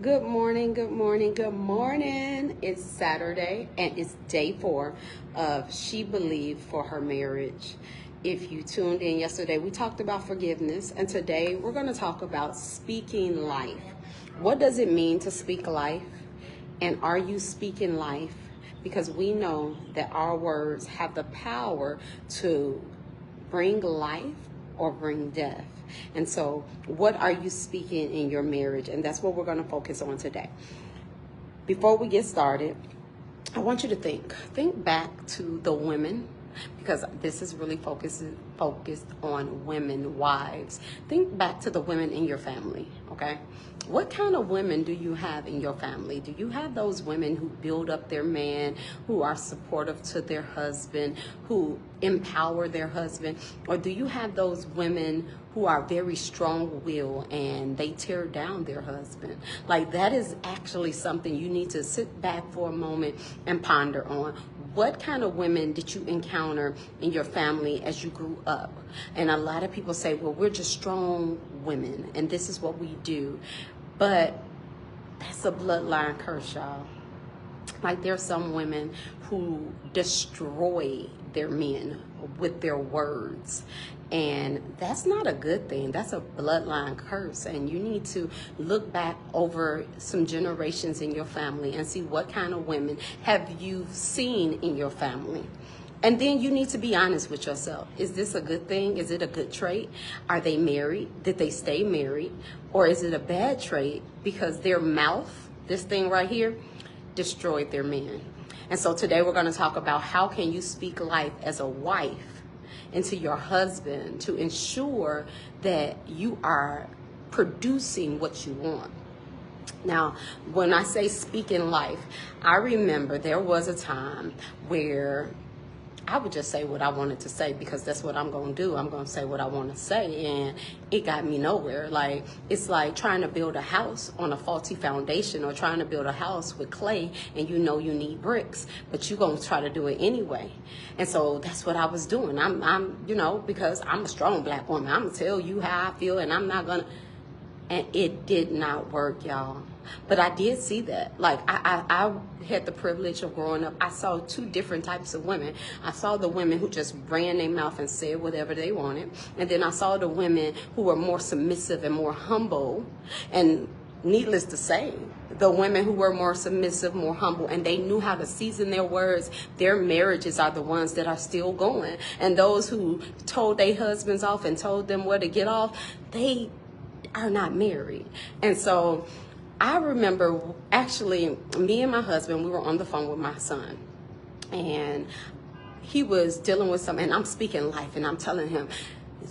Good morning, good morning, good morning. It's Saturday and it's day 4 of She Believed for Her Marriage. If you tuned in yesterday, we talked about forgiveness, and today we're going to talk about speaking life. What does it mean to speak life? And are you speaking life? Because we know that our words have the power to bring life or bring death. And so what are you speaking in your marriage? And that's what we're going to focus on today. Before we get started, I want you to think back to the women, because this is really focused on women, wives. Think back to the women in your family, okay? What kind of women do you have in your family? Do you have those women who build up their man, who are supportive to their husband, who empower their husband? Or do you have those women who are very strong-willed and they tear down their husband? Like, that is actually something you need to sit back for a moment and ponder on. What kind of women did you encounter in your family as you grew up? And a lot of people say, well, we're just strong women and this is what we do. But that's a bloodline curse, y'all. Like, there's some women who destroy their men with their words. And that's not a good thing. That's a bloodline curse. And you need to look back over some generations in your family and see what kind of women have you seen in your family. And then you need to be honest with yourself. Is this a good thing? Is it a good trait? Are they married? Did they stay married? Or is it a bad trait because their mouth, this thing right here, destroyed their man? And so today we're going to talk about how can you speak life as a wife into your husband to ensure that you are producing what you want. Now, when I say speaking life, I remember there was a time where I would just say what I wanted to say, because that's what I'm going to do. I'm going to say what I want to say, and it got me nowhere. Like, it's like trying to build a house on a faulty foundation, or trying to build a house with clay and you know you need bricks, but you're going to try to do it anyway. And so that's what I was doing. I'm because I'm a strong black woman, I'm going to tell you how I feel, and I'm not going to. And it did not work, y'all. But I did see that. Like, I had the privilege of growing up. I saw two different types of women. I saw the women who just ran their mouth and said whatever they wanted. And then I saw the women who were more submissive and more humble. And needless to say, the women who were more submissive, more humble, and they knew how to season their words, their marriages are the ones that are still going. And those who told their husbands off and told them where to get off, they are not married. And so I remember, actually, me and my husband, we were on the phone with my son, and he was dealing with something, and I'm speaking life, and I'm telling him,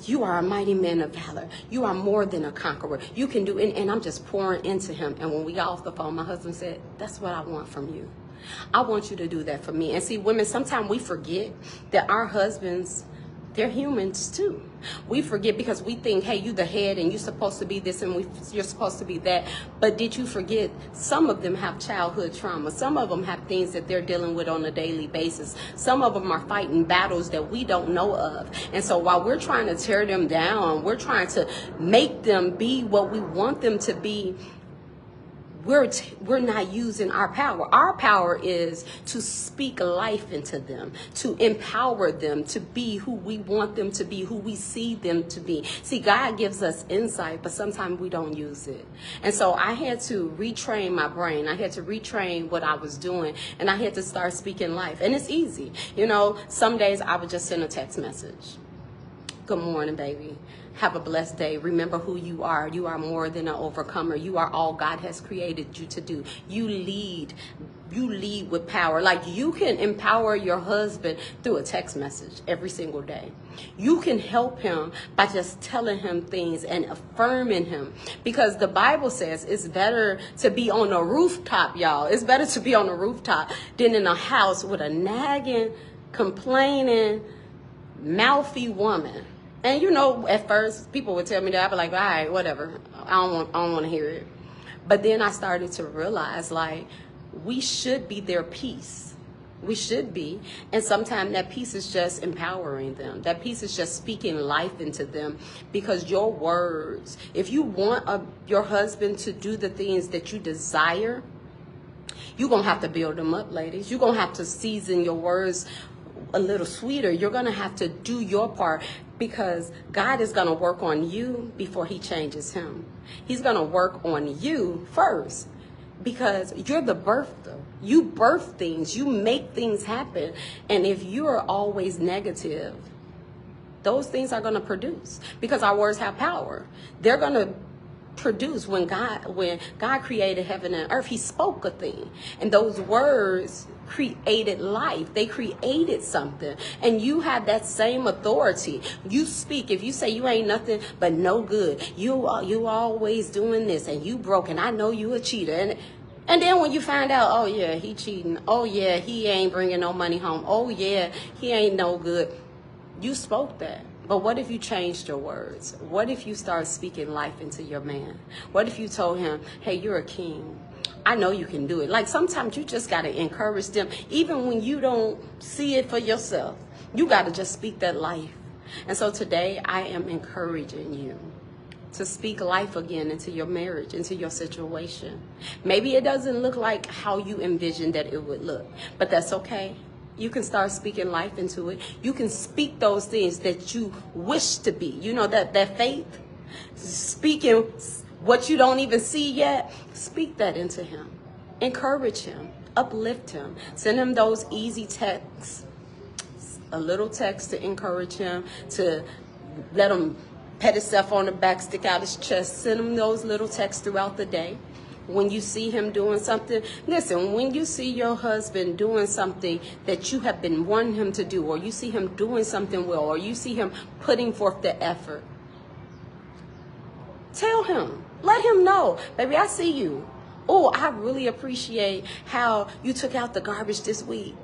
you are a mighty man of valor. You are more than a conqueror. You can do it. And I'm just pouring into him. And when we got off the phone, my husband said, that's what I want from you. I want you to do that for me. And see, women, sometimes we forget that our husbands, they're humans too. We forget because we think, hey, you the head and you're supposed to be this and you're supposed to be that. But did you forget some of them have childhood trauma? Some of them have things that they're dealing with on a daily basis. Some of them are fighting battles that we don't know of. And so while we're trying to tear them down, we're trying to make them be what we want them to be, we're not using our power. Our power is to speak life into them, to empower them to be who we want them to be, who we see them to be. See, God gives us insight, but sometimes we don't use it. And so I had to retrain my brain. I had to retrain what I was doing, and I had to start speaking life. And it's easy. Some days I would just send a text message. Good morning, baby. Have a blessed day. Remember who you are. You are more than an overcomer. You are all God has created you to do. You lead with power. Like, you can empower your husband through a text message every single day. You can help him by just telling him things and affirming him. Because the Bible says it's better to be on a rooftop, y'all. It's better to be on a rooftop than in a house with a nagging, complaining, mouthy woman. And at first people would tell me that. I'd be like, all right, whatever. I don't want to hear it. But then I started to realize, like, we should be their peace. We should be. And sometimes that peace is just empowering them. That peace is just speaking life into them, because your words, if you want your husband to do the things that you desire, you're going to have to build them up, ladies. You're going to have to season your words a little sweeter. You're going to have to do your part, because God is going to work on you before he changes him. He's going to work on you first, because you're the birther. You birth things. You make things happen. And if you're always negative, those things are going to produce, because our words have power. They're going to produce. When God created heaven and earth, he spoke a thing, and those words created life. They created something, and you have that same authority. You speak. If you say you ain't nothing but no good, you always doing this, and you broken, I know you a cheater, and then when you find out, oh yeah, he cheating, oh yeah, he ain't bringing no money home, oh yeah, he ain't no good, you spoke that. But what if you changed your words? What if you start speaking life into your man? What if you told him, hey, you're a king. I know you can do it. Like, sometimes you just got to encourage them. Even when you don't see it for yourself, you got to just speak that life. And so today I am encouraging you to speak life again into your marriage, into your situation. Maybe it doesn't look like how you envisioned that it would look, but that's okay. You can start speaking life into it. You can speak those things that you wish to be. You know, that faith, speaking what you don't even see yet, speak that into him. Encourage him, uplift him, send him those easy texts, a little text to encourage him, to let him pat himself on the back, stick out his chest. Send him those little texts throughout the day. When you see him doing something, listen, when you see your husband doing something that you have been wanting him to do, or you see him doing something well, or you see him putting forth the effort, tell him, let him know, baby, I see you. Oh, I really appreciate how you took out the garbage this week.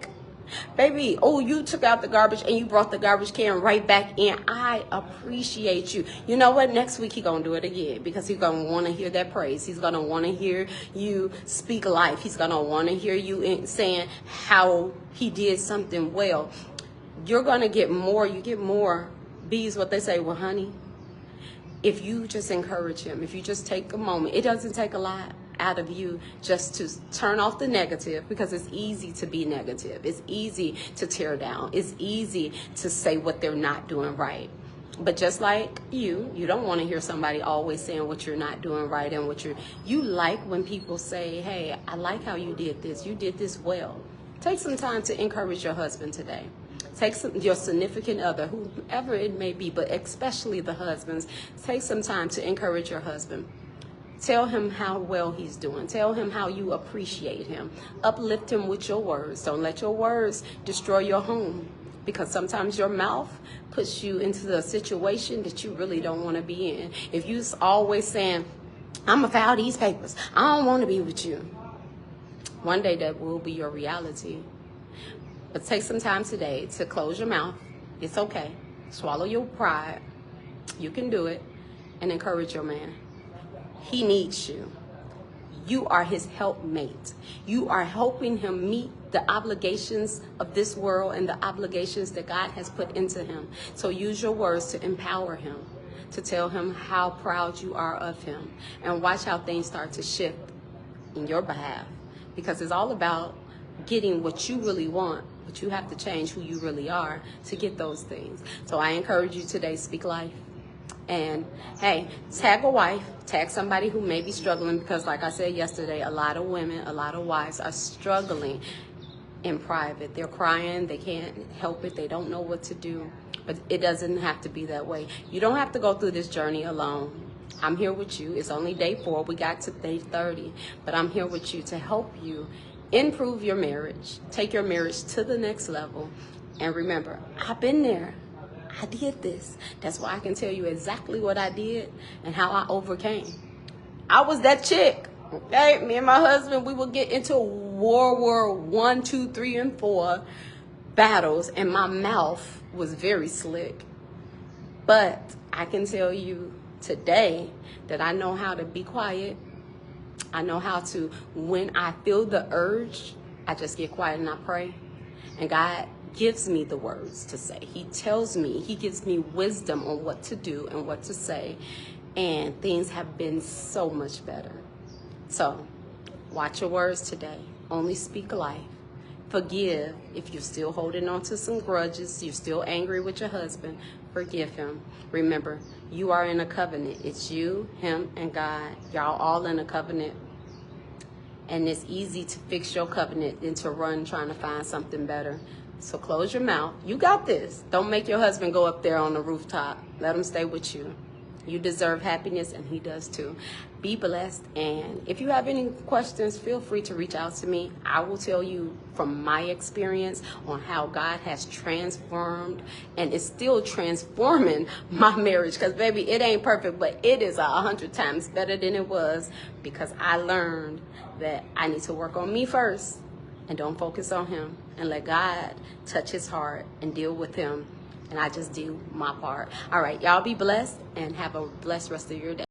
Baby, oh, you took out the garbage and you brought the garbage can right back in. I appreciate you. You know what? Next week he gonna do it again, because he's gonna want to hear that praise. He's gonna want to hear you speak life. He's gonna want to hear you saying how he did something well. You're gonna get more. You get more bees. What they say, well, honey, if you just encourage him, if you just take a moment, it doesn't take a lot out of you just to turn off the negative, because it's easy to be negative. It's easy to tear down. It's easy to say what they're not doing right. But just like you don't want to hear somebody always saying what you're not doing right, and you like when people say, hey, I like how you did this. You did this well. Take some time to encourage your husband today. Take your significant other, whoever it may be, but especially the husbands, take some time to encourage your husband. Tell him how well he's doing. Tell him how you appreciate him. Uplift him with your words. Don't let your words destroy your home, because sometimes your mouth puts you into the situation that you really don't want to be in. If you're always saying, I'm going to file these papers, I don't want to be with you, one day that will be your reality. But take some time today to close your mouth. It's okay. Swallow your pride. You can do it. And encourage your man. He needs you. You are his helpmate. You are helping him meet the obligations of this world and the obligations that God has put into him. So use your words to empower him, to tell him how proud you are of him, and watch how things start to shift in your behalf, because it's all about getting what you really want, but you have to change who you really are to get those things. So I encourage you today, speak life. And hey, tag a wife, tag somebody who may be struggling, because like I said yesterday, a lot of women, a lot of wives are struggling in private. They're crying, they can't help it, they don't know what to do. But it doesn't have to be that way. You don't have to go through this journey alone. I'm here with you. It's only day 4. We got to day 30. But I'm here with you to help you improve your marriage, take your marriage to the next level. And remember, I've been there. I did this. That's why I can tell you exactly what I did and how I overcame. I was that chick. Okay, me and my husband, we would get into World War 1, 2, 3, and 4 battles, and my mouth was very slick. But I can tell you today that I know how to be quiet. I know how to, when I feel the urge, I just get quiet and I pray. And God gives me the words to say. He tells me, he gives me wisdom on what to do and what to say. And things have been so much better. So watch your words today. Only speak life. Forgive if you're still holding on to some grudges. You're still angry with your husband. Forgive him. Remember, you are in a covenant. It's you, him, and God. Y'all all in a covenant. And it's easy to fix your covenant than to run trying to find something better. So close your mouth. You got this. Don't make your husband go up there on the rooftop. Let him stay with you. You deserve happiness, and he does too. Be blessed. And if you have any questions, feel free to reach out to me. I will tell you from my experience on how God has transformed and is still transforming my marriage. Because, baby, it ain't perfect, but it is 100 times better than it was, because I learned that I need to work on me first and don't focus on him, and let God touch his heart and deal with him. And I just do my part. All right, y'all be blessed and have a blessed rest of your day.